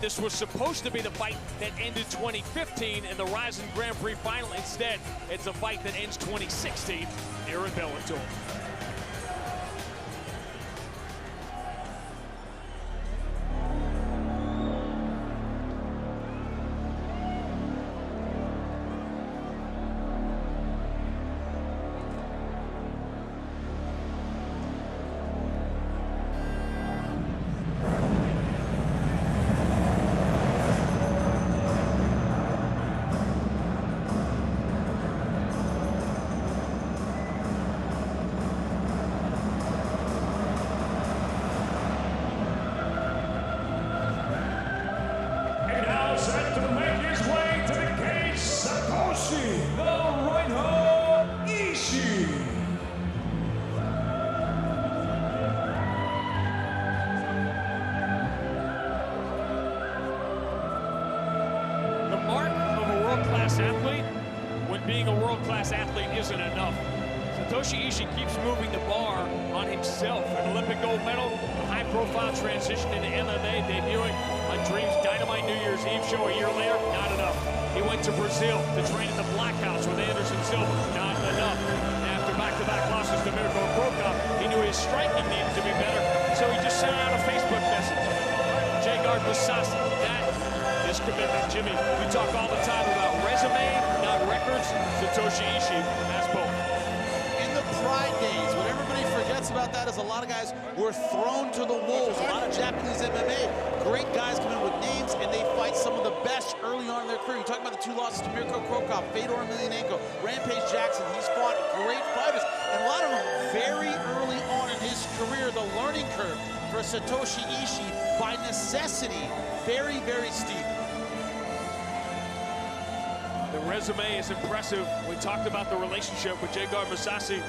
this was supposed to be the fight that ended 2015 in the Ryzen Grand Prix final. Instead, it's a fight that ends 2016 here in Bellator. Set to make his way to the cage, Satoshi, the Rhino Ishii. The mark of a world-class athlete, when being a world-class athlete isn't enough. Satoshi Ishii keeps moving the bar on himself. An Olympic gold medal, a high-profile transition into MMA, debuting on Dream's Dynamite New Year's Eve show a year later, not enough. He went to Brazil to train in the Black House with Anderson Silva, not enough. After back-to-back losses to Mirko Krokop, he knew his striking needed to be better, so he just sent out a Facebook message. J-Guard Masasi, that is commitment. Jimmy, we talk all the time about resume, not records. Satoshi Ishii has both. Pride days. What everybody forgets about that is a lot of guys were thrown to the wolves. A lot of Japanese MMA, great guys come in with names, and they fight some of the best early on in their career. You talk about the 2 losses to Mirko Krokop, Fedor Emelianenko, Rampage Jackson. He's fought great fighters, and a lot of them very early on in his career. The learning curve for Satoshi Ishii, by necessity, very, very steep. The resume is impressive. We talked about the relationship with J-Guard Masasi.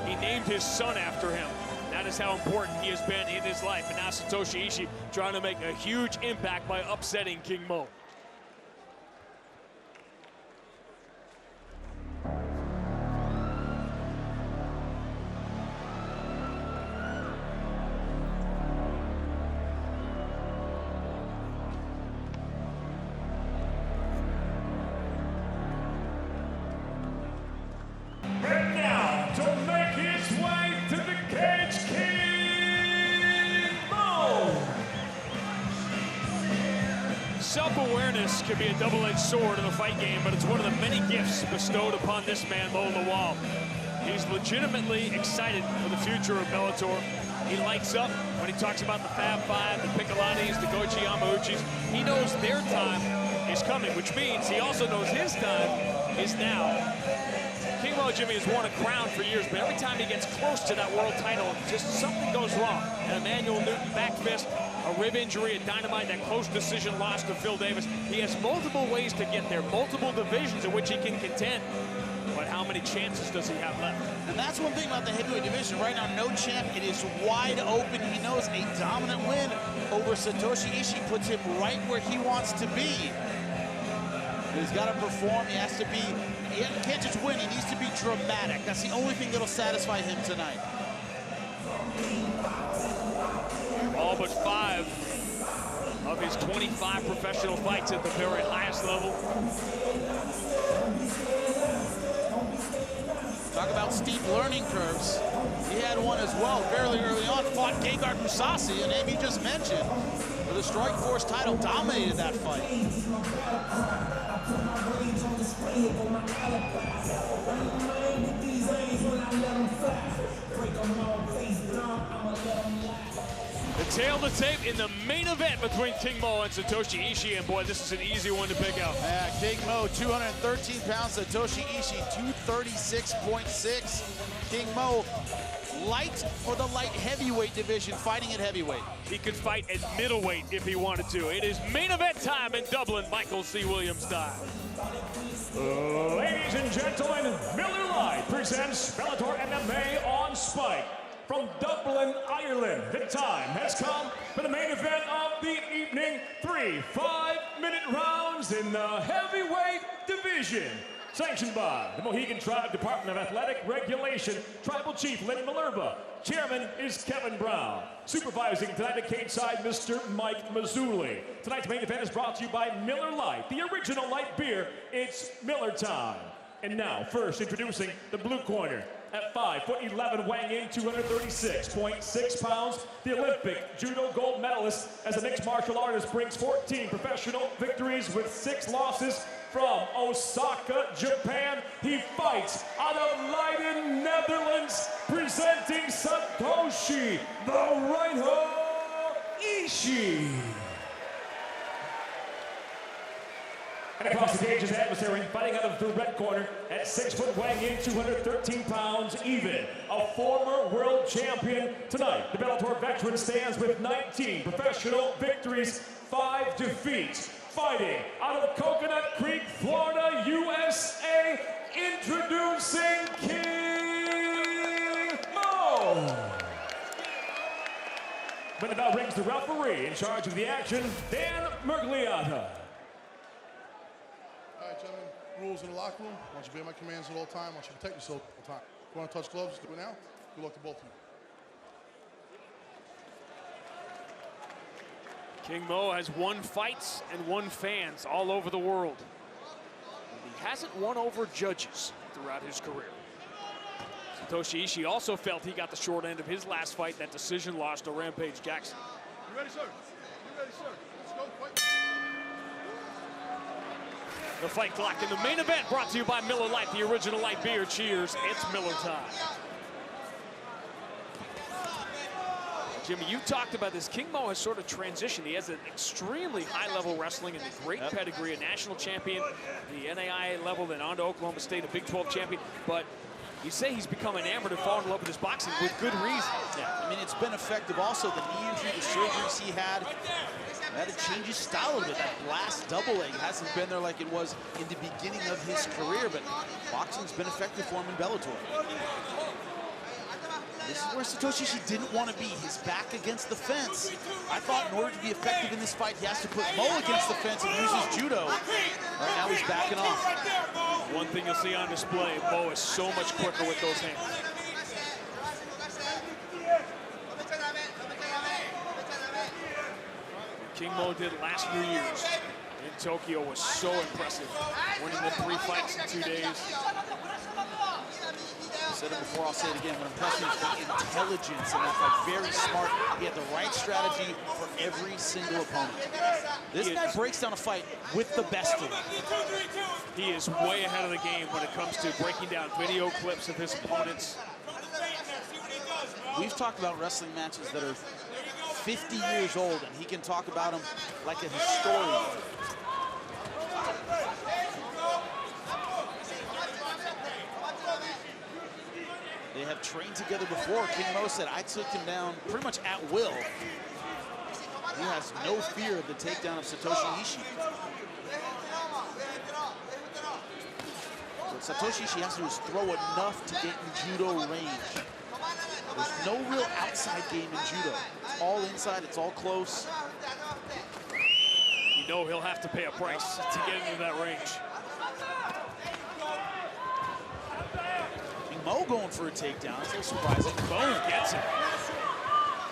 He named his son after him. That is how important he has been in his life. And now Satoshi Ishii trying to make a huge impact by upsetting King Mo. Self-awareness can be a double-edged sword in the fight game, but it's one of the many gifts bestowed upon this man, Lawal. He's legitimately excited for the future of Bellator. He lights up when he talks about the Fab Five, the Piccolanis, the Goichi Yamauchis. He knows their time is coming, which means he also knows his time is now. King Mo, Jimmy, has worn a crown for years, but every time he gets close to that world title, just something goes wrong. An Emmanuel Newton back fist, a rib injury at Dynamite, that close decision loss to Phil Davis. He has multiple ways to get there, multiple divisions in which he can contend. But how many chances does he have left? And that's one thing about the heavyweight division. Right now, no champ. It is wide open. He knows a dominant win over Satoshi Ishii puts him right where he wants to be. He's got to perform. He has to be, he can't just win. He needs to be dramatic. That's the only thing that'll satisfy him tonight. All but 5 of his 25 professional fights at the very highest level. Talk about steep learning curves. He had one as well fairly early on. Fought J-Guard Masasi, a name he just mentioned, for the Strikeforce title. Dominated that fight. The tail of the tape in the main event between King Mo and Satoshi Ishii, and boy, this is an easy one to pick out. Yeah, King Mo, 213 pounds. Satoshi Ishii, 236.6. King Mo, light for the light heavyweight division, fighting at heavyweight. He could fight at middleweight if he wanted to. It is main event time in Dublin, Michael C. Williams style. Ladies and gentlemen, Miller Lite presents Bellator MMA on Spike. From Dublin, Ireland, the time has come for the main event of the evening. 3 5-minute rounds in the heavyweight division. Sanctioned by the Mohegan Tribe Department of Athletic Regulation, Tribal Chief Lenny Malerba. Chairman is Kevin Brown. Supervising tonight at cage side, Mr. Mike Mazzulli. Tonight's main event is brought to you by Miller Lite, the original light beer. It's Miller time. And now, first introducing the blue corner. At 5'11", weighing in 236.6 pounds, the Olympic judo gold medalist as a mixed martial artist brings 14 professional victories with 6 losses from Osaka, Japan. He fights out of Leiden, Netherlands, presenting Satoshi, the right hook, Ishii. And across the cage, his adversary, fighting out of the red corner at 6 foot, weighing in 213 pounds even. A former world champion. Tonight, the Bellator veteran stands with 19 professional victories, 5 defeats. Fighting out of Coconut Creek, Florida, USA, introducing King Mo. When the bell rings, the referee in charge of the action, Dan Mergliata. All right, gentlemen, rules in the locker room. I want you to obey my commands at all times. I want you to protect yourself at all times. If you want to touch gloves, do it now. Good luck to both of you. King Mo has won fights and won fans all over the world. And he hasn't won over judges throughout his career. Satoshi Ishii also felt he got the short end of his last fight, that decision loss to Rampage Jackson. You ready, sir? You ready, sir? Let's go, fight. The fight clock in the main event brought to you by Miller Lite, the original light beer. Cheers, it's Miller time. Jimmy, you talked about this. King Mo has sort of transitioned. He has an extremely high-level wrestling and a great pedigree, a national champion, the NAIA level, then on to Oklahoma State, a Big 12 champion. But you say he's become enamored and fallen in love with his boxing with good reason. Yeah, I mean, it's been effective. Also, the knee injury, the surgeries he had to change his style a little bit. That blast double leg hasn't been there like it was in the beginning of his career, but boxing's been effective for him in Bellator. This is where Satoshi Ishii didn't want to be. He's back against the fence. I thought in order to be effective in this fight, he has to put Mo against the fence and use his judo. Right now he's backing off. One thing you'll see on display, Mo is so much quicker with those hands. King Mo did last few years in Tokyo was so impressive, winning the 3 fights in 2 days. I said it before, I'll say it again. What impressed me is the intelligence in that fight. Very smart. He had the right strategy for every single opponent. This guy breaks down a fight with the best of them. He is way ahead of the game when it comes to breaking down video clips of his opponents. We've talked about wrestling matches that are 50 years old, and he can talk about them like a historian. They have trained together before. King Mo said, I took him down pretty much at will. He has no fear of the takedown of Satoshi Ishii. What Satoshi Ishii has to do is throw enough to get in judo range. There's no real outside game in judo. It's all inside, it's all close. You know he'll have to pay a price to get into that range. Mo going for a takedown. It's a little surprising. Boom, gets it.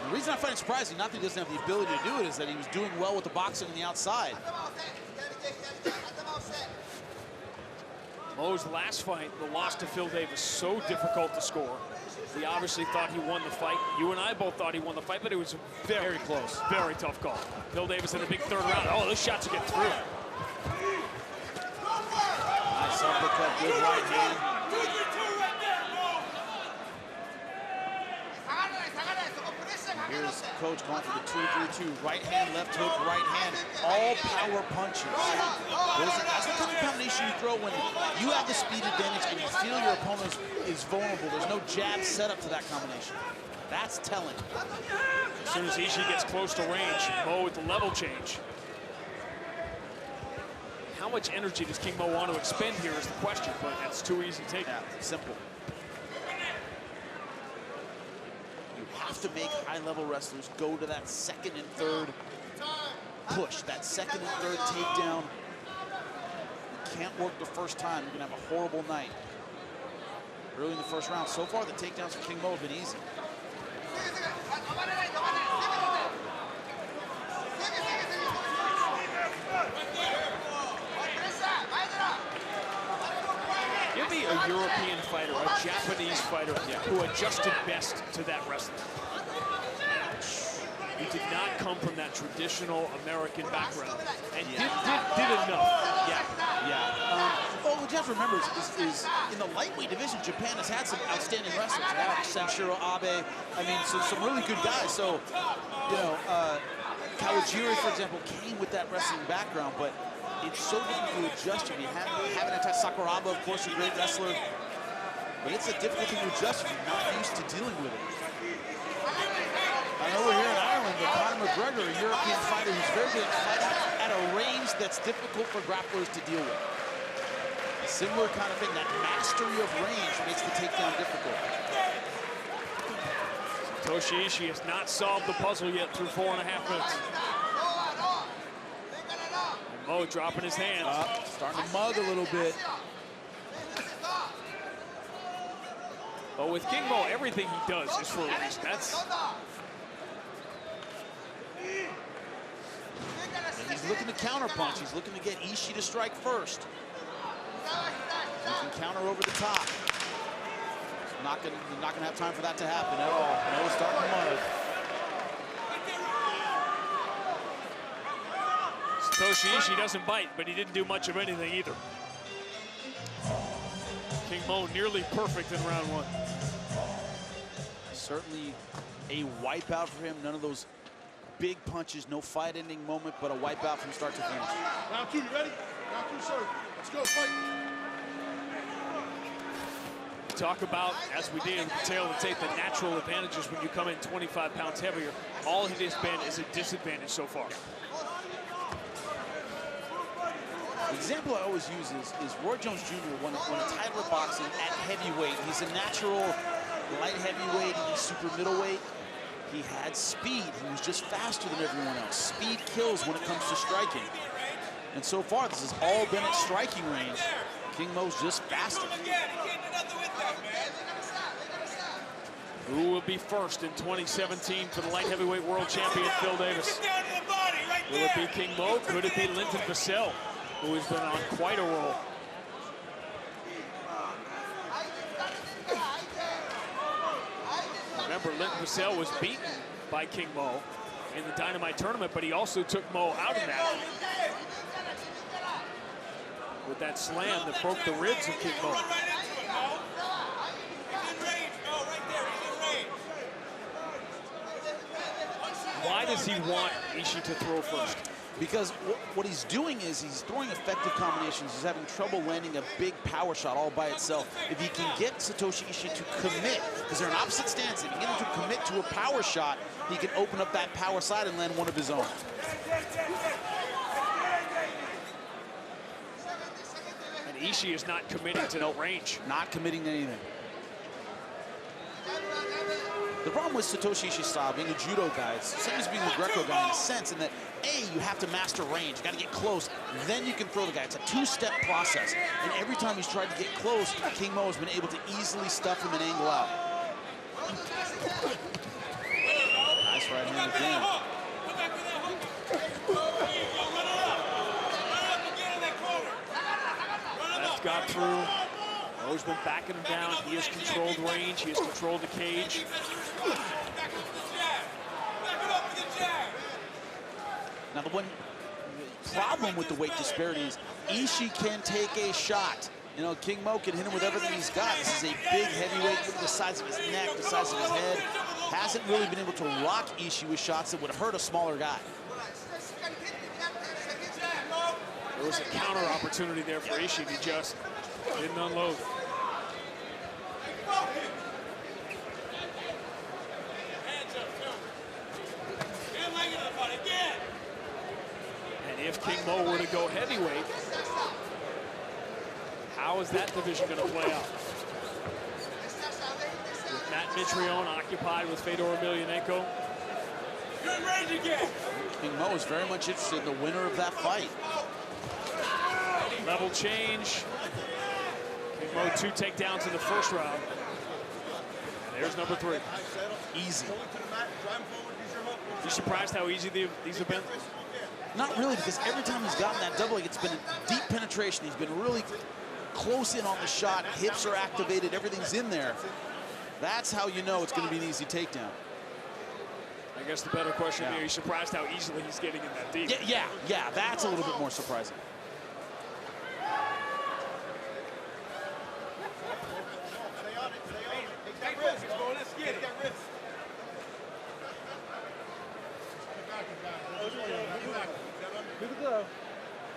The reason I find it surprising, not that he doesn't have the ability to do it, is that he was doing well with the boxing on the outside. Mo's last fight, the loss to Phil Davis, so difficult to score. We obviously thought he won the fight. You and I both thought he won the fight, but it was very close. Very tough call. Phil Davis in a big 3rd round. Oh, those shots will get through. Nice uppercut, good right hand. Here's coach going for the 2-3-2. Right hand, left hook, right hand. All power punches. That's the kind of combination you throw when you have the speed advantage and you feel your opponent is vulnerable. There's no jab set up to that combination. That's telling. As soon as Ishii gets close to range, Mo with the level change. How much energy does King Mo want to expend here is the question, but that's too easy to take. Yeah, simple. To make high-level wrestlers go to that 2nd and 3rd push, that 2nd and 3rd takedown. can't work the first time, you're gonna have a horrible night. Early in the first round, so far the takedowns for King Mo have been easy. Give me a European fighter, a Japanese fighter who adjusted best to that wrestling. He did not come from that traditional American background and did enough. Well, what you have to remember is in the lightweight division, Japan has had some outstanding wrestlers. Sanshiro Abe, I mean, some really good guys. So, you know, Kawajiri, for example, came with that wrestling background, but it's so difficult to adjust to. You haven't attacked Sakuraba, of course, a great wrestler, but it's a difficult thing to adjust if you're not used to dealing with it. I know we're here in Ireland, but Conor McGregor, a European fighter who's very good at fighting at a range that's difficult for grapplers to deal with. A similar kind of thing, that mastery of range makes the takedown difficult. Satoshi Ishii has not solved the puzzle yet through 4.5 minutes. And Mo dropping his hands. Starting to mug a little bit. But with King Mo, everything he does is for a reason. And he's looking to counterpunch. He's looking to get Ishii to strike first. He can counter over the top. Not gonna have time for that to happen at all. No, starting to mud. Satoshi Ishii doesn't bite, but he didn't do much of anything either. King Mo nearly perfect in round 1. Certainly a wipeout for him. None of those big punches, no fight-ending moment, but a wipeout from start to finish. Round 2, you ready? Round 2, sir. Let's go, fight. Talk about, as we did with the tail of the tape, the natural advantages when you come in 25 pounds heavier. All it has been is a disadvantage so far. The example I always use is Roy Jones Jr. won a title of boxing at heavyweight. He's a natural light heavyweight, and he's super middleweight. He had speed. He was just faster than everyone else. Speed kills when it comes to striking. And so far, this has all been at striking range. King Mo's just faster. Who will be first in 2017 for the light heavyweight world champion, Phil Davis? Will it be King Mo? Could it be Linton Vassell, who has been on quite a roll? Remember, Linton Vassell was beaten by King Mo in the Dynamite tournament, but he also took Mo out of that with that slam that broke the ribs of King Mo. Why does he want Ishii to throw first? Because what he's doing is he's throwing effective combinations. He's having trouble landing a big power shot all by itself. If he can get Satoshi Ishii to commit, because they're in opposite stance, if he can get him to commit to a power shot, he can open up that power side and land one of his own. And Ishii is not committing to no range. Not committing to anything. The problem with Satoshi Ishii's style, being a judo guy, it's the same as being a Greco guy in a sense, in that, A, you have to master range. You got to get close, then you can throw the guy. It's a two-step process. And every time he's tried to get close, King Mo has been able to easily stuff him and angle out. Nice right hand again. That's got through. Mo's been backing him down. He has controlled range. He has controlled the cage. Now, the one problem with the weight disparity is Ishii can take a shot. You know, King Mo can hit him with everything he's got. This is a big heavyweight. Look at the size of his neck, the size of his head. Hasn't really been able to rock Ishii with shots that would hurt a smaller guy. There was a counter opportunity there for Ishii. He just didn't unload. And if King Mo were to go heavyweight, how is that division going to play out? With Matt Mitrione occupied with Fedor Emelianenko. King Mo is very much interested in the winner of that fight. Level change. King Mo 2 takedowns in the first round. And there's number 3. Easy. You surprised how easy these have been? Not really, because every time he's gotten that double leg, it's been a deep penetration. He's been really close in on the shot. Hips are activated. Everything's in there. That's how you know it's going to be an easy takedown. I guess the better question here, are you surprised how easily he's getting in that deep? Yeah, that's a little bit more surprising.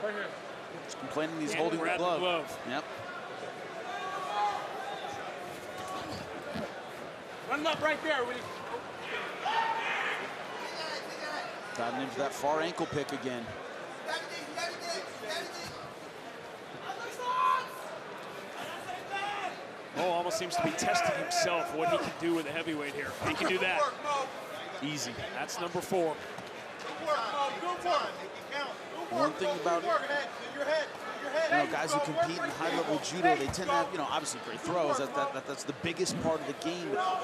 Right here. He's complaining he's holding the glove. Yep. Run him up right there, Willie. Diving into that far ankle pick again. Mo almost seems to be testing himself, what he can do with a heavyweight here. He can do that. Easy. That's number 4. One thing about guys who compete in high-level judo, they tend to have, obviously great throws. That's the biggest part of the game. But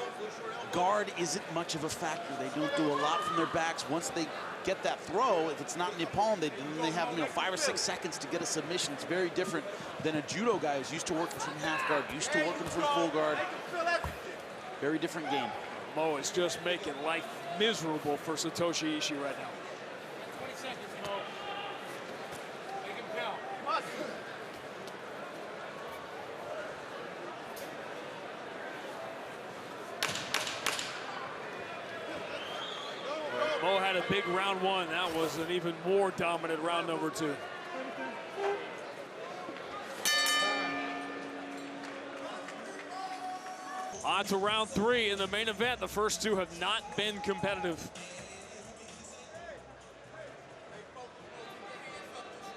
guard isn't much of a factor. They don't do a lot from their backs. Once they get that throw, if it's not in the palm, they have 5 or 6 seconds to get a submission. It's very different than a judo guy who's used to working from half guard, used to working from full guard. Very different game. Mo is just making life miserable for Satoshi Ishii right now. 20 seconds, Mo. Make him count. Mo had a big round 1. That was an even more dominant round number 2. On to round 3 in the main event. The first 2 have not been competitive.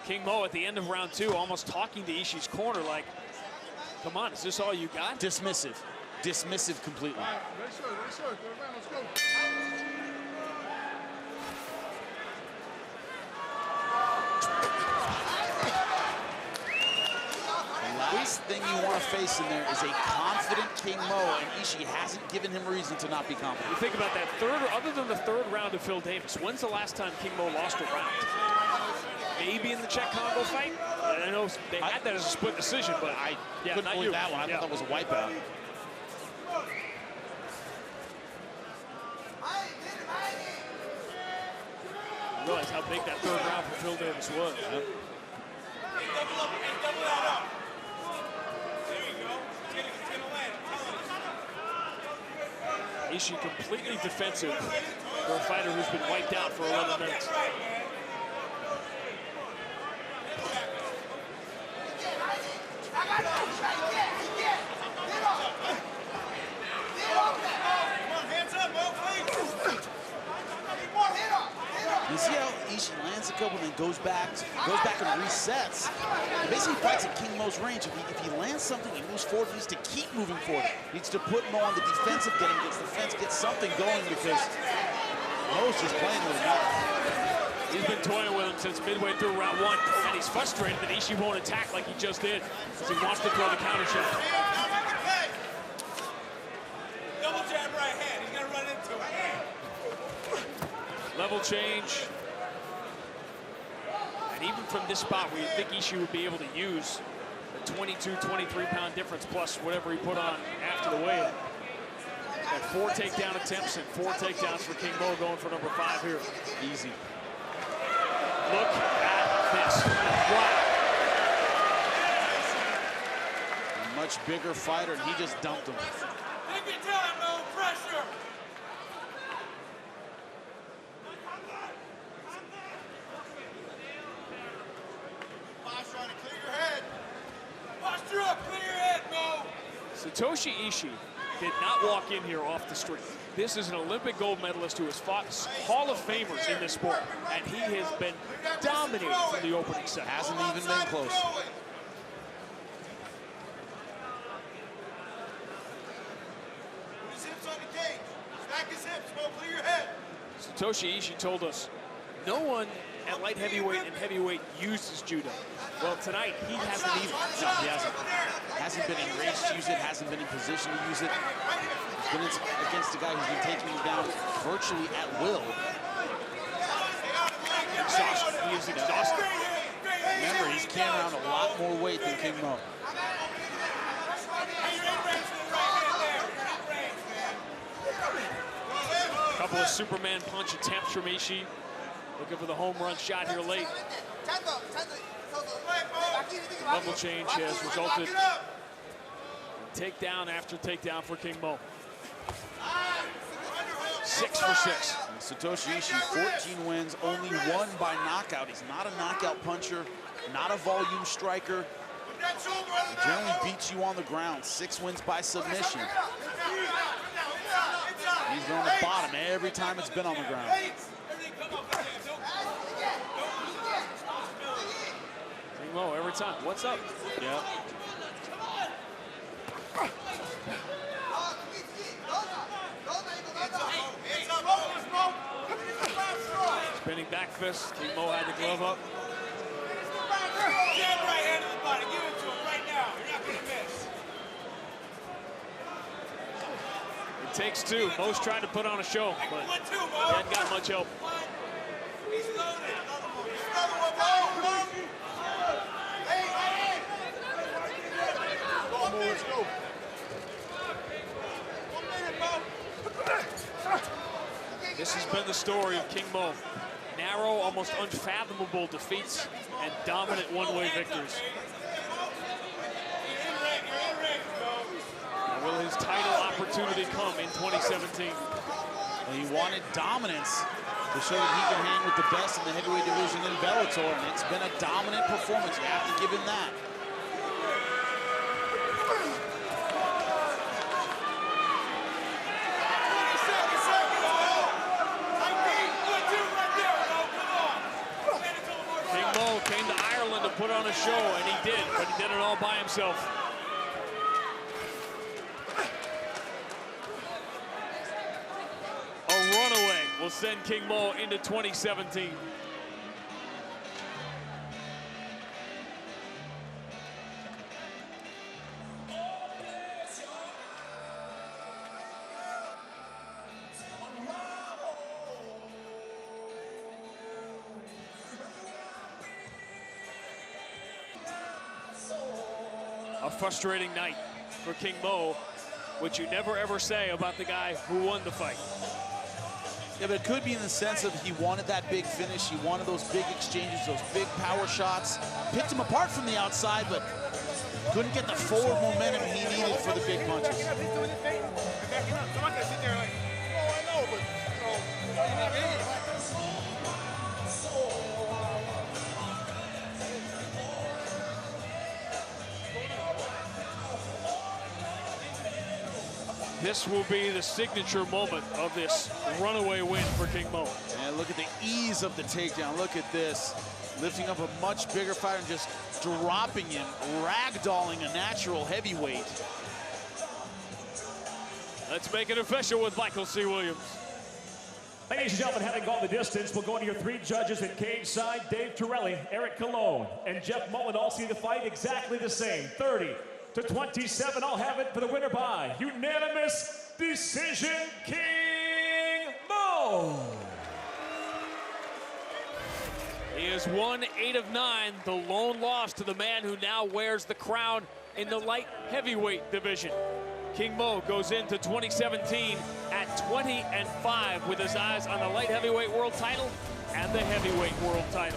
King Mo at the end of round 2 almost talking to Ishii's corner like, come on, is this all you got? Dismissive. Dismissive completely. Let's go. The last thing you want to face in there is a confident King Mo, and Ishii hasn't given him reason to not be confident. You think about that other than the third round of Phil Davis, when's the last time King Mo lost a round? Maybe in the Czech Congo fight? I know they had that as a split decision, but I couldn't believe that one. I thought that was a wipeout. I realize how big that third round for Phil Davis was. Yep. Ishii completely defensive for a fighter who's been wiped out for 11 minutes. You see how Ishii lands a couple and then goes back and resets. He basically fights at King Mo's range. If he lands something, he moves forward. He needs to keep moving forward. He needs to put Mo on the defensive, get him against the fence, get something going, because Mo's just playing with him now. He's been toying with him since midway through round 1, and he's frustrated that Ishii won't attack like he just did, because he wants to throw the counter shot. Double jab right hand. He's gonna run into it. Level change. And even from this spot where you think Ishii would be able to use the 22, 23-pound difference plus whatever he put on after the weigh-in. Got 4 takedown attempts and 4 takedowns for King Mo, going for number 5 here. Easy. Look at this. Wow. A much bigger fighter, and he just dumped him. Take your time, no pressure. Posture up, clear your head, Mo. Satoshi Ishii did not walk in here off the street. This is an Olympic gold medalist who has fought Hall of Famers in this sport, and he has been dominating from the opening set. Hasn't even been close. His hips on the cage. Stack his hips, Mo, clear your head. Satoshi Ishii told us no one at light heavyweight and heavyweight uses judo. Well, tonight, he hasn't either. No, he hasn't. Hasn't been enraged to use it, hasn't been in position to use it. He's been against a guy who's been taking him down virtually at will. Exhausted. He is exhausted. Remember, he's carrying around a lot more weight than King Mo. Couple of Superman punch attempts from Ishii. Looking for the home run shot here late. Level change has resulted in takedown after takedown for King Mo. 6 for 6. Satoshi Ishii, 14 wins, only one by knockout. He's not a knockout puncher, not a volume striker. He generally beats you on the ground. 6 wins by submission. He's on the bottom every time it's been on the ground. King Mo every time. What's up? Yeah. Spinning back fist. King Mo had the glove up. Jab right hand to the body. Give it to him right now. You're not going to miss. It takes 2. Mo's tried to put on a show, but he hasn't got much help. He's loaded. Another one, Mo. Come on, let's go. 1 minute, Mo. This has been the story of King Mo. Narrow, almost unfathomable defeats and dominant one-way victories. Now, will his title opportunity come in 2017? And he wanted dominance to show that he can hang with the best in the heavyweight division in Bellator, and it's been a dominant performance. You have to give him that. Came to Ireland to put on a show, and he did, but he did it all by himself. A runaway will send King Mo into 2017. A frustrating night for King Mo, which you never ever say about the guy who won the fight. Yeah, but it could be in the sense of he wanted that big finish, he wanted those big exchanges, those big power shots. Picked him apart from the outside, but couldn't get the forward momentum he needed for the big punches. This will be the signature moment of this runaway win for King Mo. And look at the ease of the takedown. Look at this. Lifting up a much bigger fighter and just dropping him, ragdolling a natural heavyweight. Let's make it official with Michael C. Williams. Ladies and gentlemen, having gone the distance, we'll go to your 3 judges in cage side. Dave Torelli, Eric Colon, and Jeff Mullen all see the fight exactly the same. 30-27. I'll have it for the winner by unanimous decision, King Mo. He has won 8 of 9, the lone loss to the man who now wears the crown in the light heavyweight division. King Mo goes into 2017 at 20-5 with his eyes on the light heavyweight world title and the heavyweight world title.